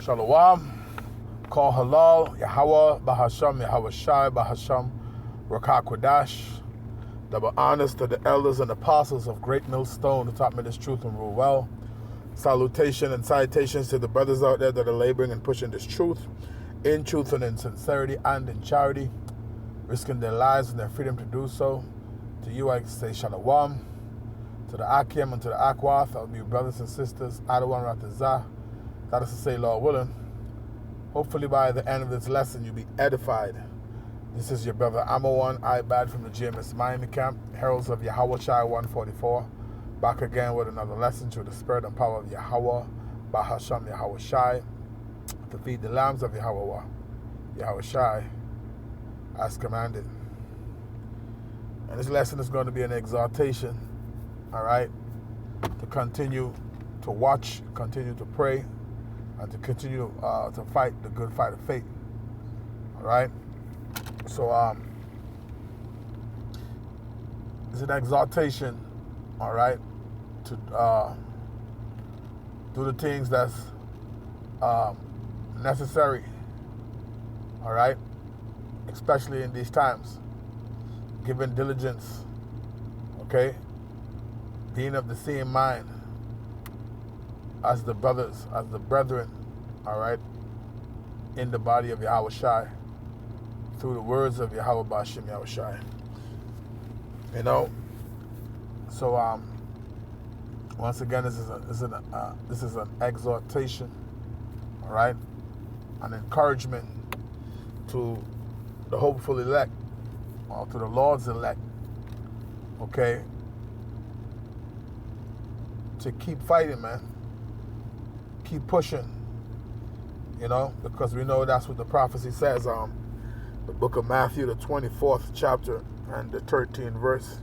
Shalom. Call halal, Yahweh, Bahasham, Yahweh Shai, Bahasham, Rakah Kodash. Double honors to the elders and apostles of Great Millstone who taught me this truth and rule well. Salutation and citations to the brothers out there that are laboring and pushing this truth in truth and in sincerity and in charity, risking their lives and their freedom to do so. To you I say Shalom. To the Akim and to the Akwath, I'll be brothers and sisters, Adawan Ratazah. That is to say, Lord willing, hopefully by the end of this lesson you'll be edified. This is your brother Amawan Ibad from the GMS Miami Camp, Heralds of Yahweh Shai 144. Back again with another lesson through the spirit and power of Yahweh, Bahasham Yahweh Shai, to feed the lambs of Yahweh Shai, as commanded. And this lesson is going to be an exhortation, all right, to continue to watch, continue to pray, and to continue to fight the good fight of faith. All right. So it's an exhortation, all right, to do the things that's necessary. All right, especially in these times, giving diligence. Okay, being of the same mind as the brothers, as the brethren, all right, in the body of Yahweh Shai, through the words of Yahweh Bashim Yahweh Shai. You know, so once again, this is an exhortation, all right, an encouragement to the hopeful elect, or to the Lord's elect, okay, to keep fighting, man. Keep pushing, you know, because we know that's what the prophecy says. The book of Matthew, the 24th chapter and the 13th verse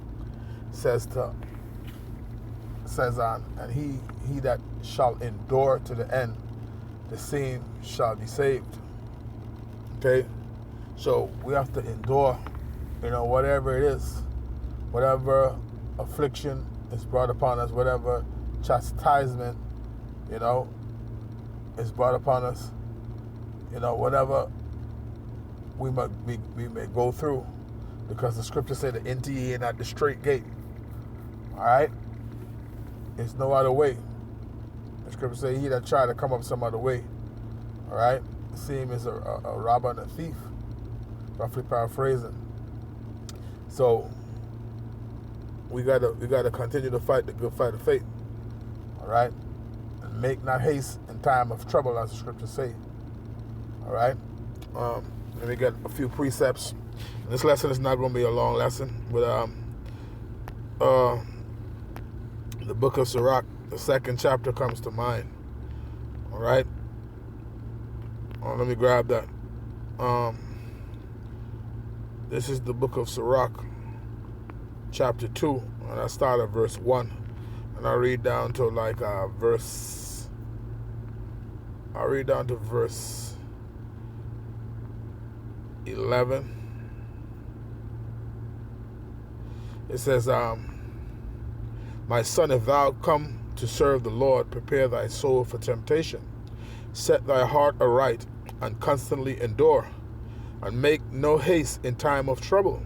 says, and he that shall endure to the end, the same shall be saved. Okay, so we have to endure, you know, whatever it is, whatever affliction is brought upon us, whatever chastisement, you know, is brought upon us, you know, whatever we may go through, because the scripture said to enter ye in at the straight gate. All right, there's no other way. The scripture says he that try to come up some other way, all right, see him as a robber and a thief, roughly paraphrasing. So we gotta continue to fight the good fight of faith, all right, and make not haste in time of trouble, as the scriptures say. All right. Let me get a few precepts. This lesson is not going to be a long lesson, but the book of Sirach, the 2nd chapter comes to mind. All right. Let me grab that. This is the book of Sirach, chapter 2, and I start at verse 1, and I read down to verse 11. It says, my son, if thou come to serve the Lord, prepare thy soul for temptation. Set thy heart aright, and constantly endure, and make no haste in time of trouble.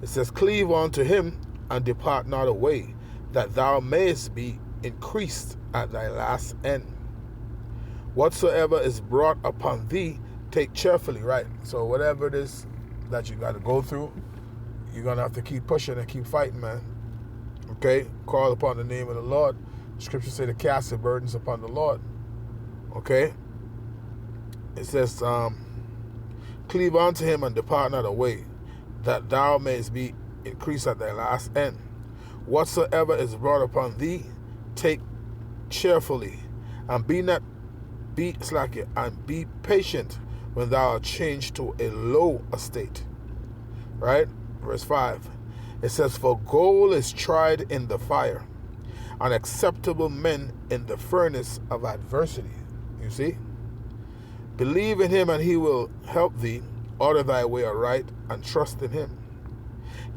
It says, cleave unto him, and depart not away, that thou mayest be increased at thy last end. Whatsoever is brought upon thee, take cheerfully, right? So whatever it is that you got to go through, you're going to have to keep pushing and keep fighting, man. Okay? Call upon the name of the Lord. Scripture say to cast your burdens upon the Lord. Okay? It says, cleave unto him and depart not away, that thou mayest be increased at thy last end. Whatsoever is brought upon thee, take cheerfully, and be patient when thou art changed to a low estate. Right? Verse 5. It says, for gold is tried in the fire, and acceptable men in the furnace of adversity. You see? Believe in him, and he will help thee. Order thy way aright, and trust in him.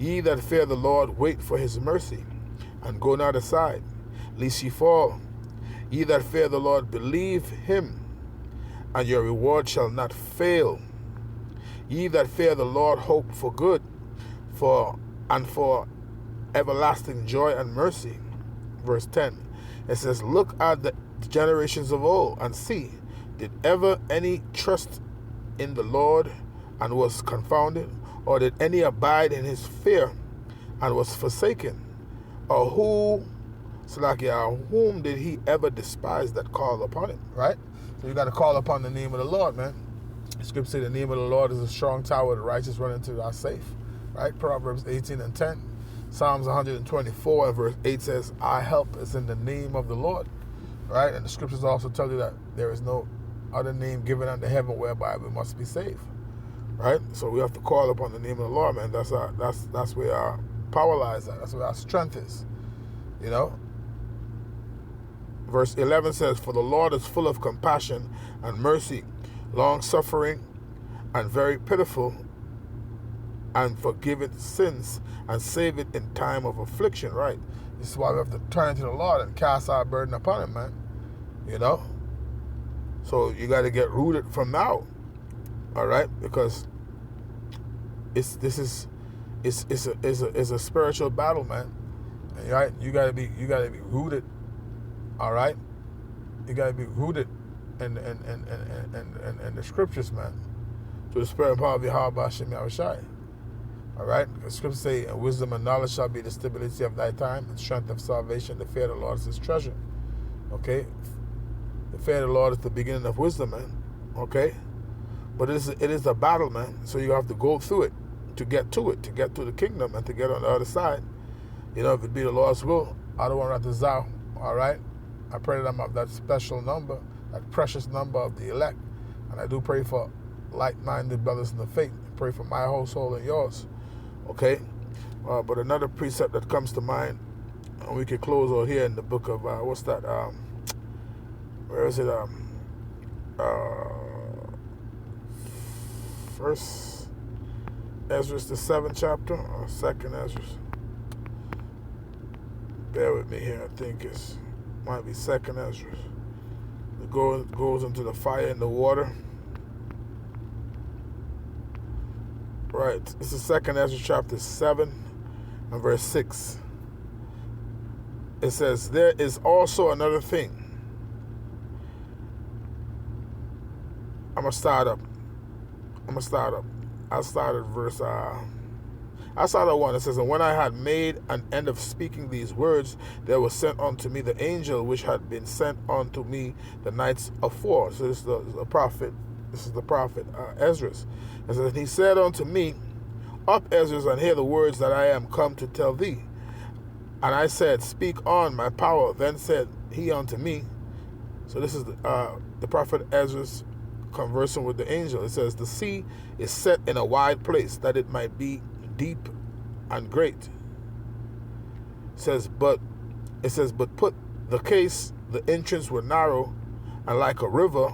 Ye that fear the Lord, wait for his mercy, and go not aside, lest ye fall. Ye that fear the Lord, believe him, and your reward shall not fail. Ye that fear the Lord hope for good, for everlasting joy and mercy. Verse 10, it says, look at the generations of old, and see, did ever any trust in the Lord and was confounded? Or did any abide in his fear and was forsaken? Or whom did he ever despise that called upon him? Right? So you got to call upon the name of the Lord, man. The scripture says the name of the Lord is a strong tower, the righteous run into are safe. Right? Proverbs 18 and 10. Psalms 124 and verse 8 says, our help is in the name of the Lord. Right? And the scriptures also tell you that there is no other name given under heaven whereby we must be saved. Right? So we have to call upon the name of the Lord, man. That's where our power lies at. That's where our strength is. You know? Verse 11 says, for the Lord is full of compassion and mercy, long-suffering, and very pitiful, and forgiveth sins, and saveth in time of affliction. Right? This is why we have to turn to the Lord and cast our burden upon him, man. You know? So you got to get rooted from now. All right, because it's a spiritual battle, man. Right? You gotta be rooted. All right, you gotta be rooted in the scriptures, man. To the spirit and power of Yahweh Hashem Yahushai. All right, the scriptures say, and wisdom and knowledge shall be the stability of thy time, and strength of salvation. The fear of the Lord is his treasure. Okay, the fear of the Lord is the beginning of wisdom, man. Okay. But it is a battle, man. So you have to go through it to get to the kingdom, and to get on the other side. You know, if it be the Lord's will, I don't want to Zah. All right? I pray that I'm of that special number, that precious number of the elect. And I do pray for like-minded brothers in the faith. I pray for my household and yours. Okay? But another precept that comes to mind, and we can close over here in the book of, what's that? Where is it? First Ezra, the 7th chapter, or 2nd Ezra? Bear with me here. I think it might be 2nd Ezra. It goes into the fire and the water. Right. This is 2nd Ezra chapter 7 and verse 6. It says, there is also another thing. I'm going to start up. I started verse, I started 1. It says, and when I had made an end of speaking these words, there was sent unto me the angel which had been sent unto me the nights afore. So this is the prophet. This is the prophet Ezra. It says, and he said unto me, up, Ezra, and hear the words that I am come to tell thee. And I said, speak on, my power. Then said he unto me. So this is the prophet Ezra conversing with the angel. It says, the sea is set in a wide place, that it might be deep and great. It says, but put the case, the entrance were narrow and like a river.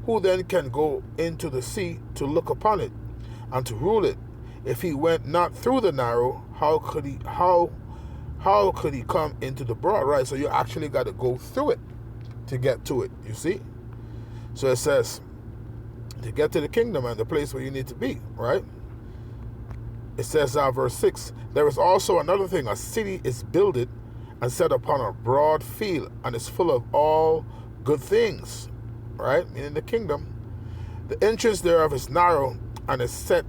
Who then can go into the sea to look upon it and to rule it? If he went not through the narrow, how could he come into the broad? Right? So you actually got to go through it to get to it. You see? So it says, to get to the kingdom and the place where you need to be, right? It says, verse 6, there is also another thing. A city is builded and set upon a broad field, and is full of all good things, right? Meaning the kingdom. The entrance thereof is narrow, and is set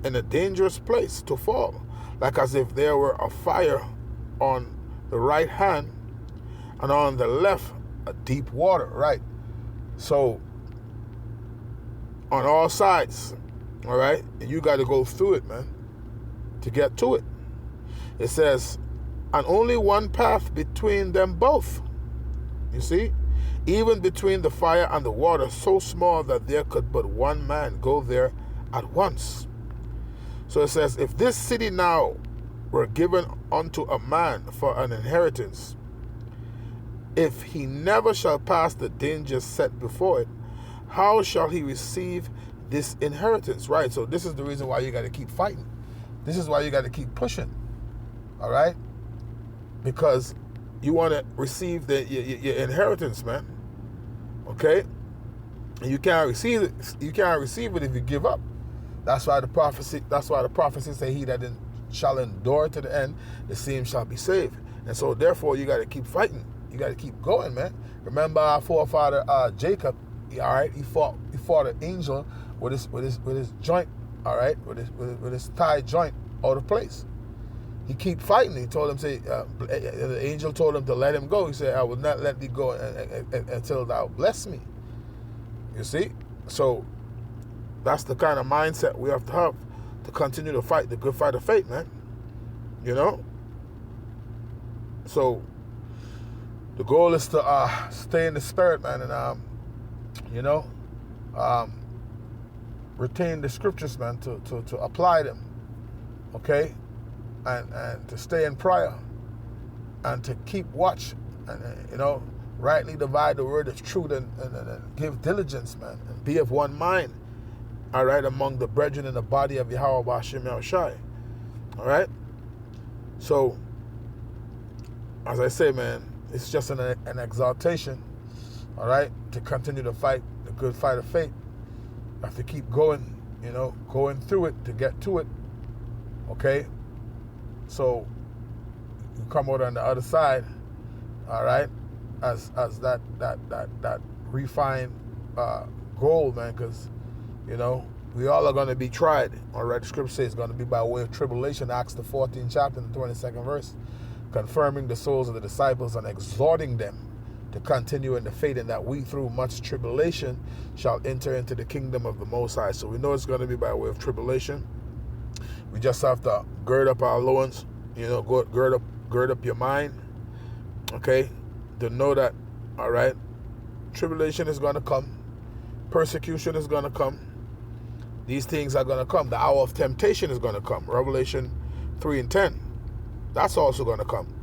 in a dangerous place to fall, like as if there were a fire on the right hand, and on the left a deep water, right? So on all sides, all right? And you got to go through it, man, to get to it. It says, and only one path between them both. You see? Even between the fire and the water, so small that there could but one man go there at once. So it says, if this city now were given unto a man for an inheritance, if he never shall pass the danger set before it, how shall he receive this inheritance? Right? So this is the reason why you got to keep fighting. This is why you got to keep pushing. All right? Because you want to receive your inheritance, man. Okay? And you can't receive it. You can't receive it if you give up. That's why the prophecy say, he that shall endure to the end, the same shall be saved. And so therefore you got to keep fighting. You got to keep going, man. Remember our forefather Jacob. All right, he fought an angel with his joint. All right, with his thigh joint out of place. He keep fighting. He told him, the angel told him to let him go. He said, I will not let thee go until thou bless me. You see? So that's the kind of mindset we have to continue to fight the good fight of faith, man. You know? So the goal is to stay in the spirit, man, and retain the scriptures, man, to apply them. Okay? And to stay in prayer and to keep watch and rightly divide the word of truth and give diligence, man, and be of one mind, all right, among the brethren in the body of Yahweh B'Hashem Yahushai. All right? So, as I say, man, it's just an exaltation, all right, to continue to fight the good fight of faith. You have to keep going, going through it to get to it, okay? So, you come out on the other side, all right, as that refined gold, man, because, we all are going to be tried. All right, the scripture says it's going to be by way of tribulation, Acts the 14th chapter and the 22nd verse, confirming the souls of the disciples and exhorting them to continue in the faith, and that we through much tribulation shall enter into the kingdom of the Most High. So we know it's going to be by way of tribulation. We just have to gird up our loins, gird up your mind, okay, to know that, all right, tribulation is going to come, persecution is going to come, these things are going to come, the hour of temptation is going to come, Revelation 3:10, that's also going to come.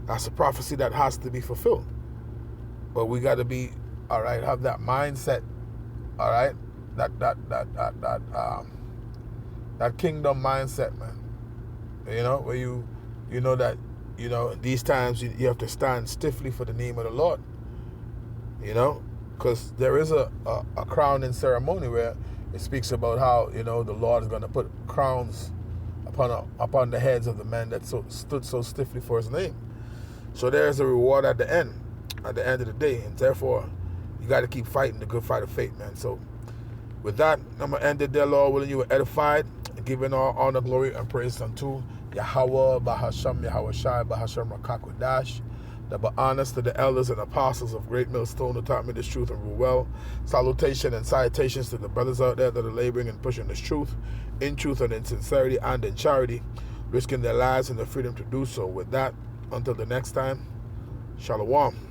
That's a prophecy that has to be fulfilled. But we got to be, all right, have that mindset, all right, that kingdom mindset, man. Where you know that, these times you have to stand stiffly for the name of the Lord. Because there is a crowning ceremony where it speaks about how, the Lord is going to put crowns upon the heads of the men that stood so stiffly for his name. So there's a reward at the end of the day. And therefore, you got to keep fighting the good fight of faith, man. So with that, I'm going to end it there, Lord willing. You were edified, giving all honor, glory, and praise unto Yahweh, B'Hashem, Yahushai, B'Hashem, Rakakwadash. Double honors to the elders and apostles of Great Millstone who taught me this truth and rule well. Salutation and salutations to the brothers out there that are laboring and pushing this truth in truth and in sincerity and in charity, risking their lives and their freedom to do so. With that, until the next time, Shalom.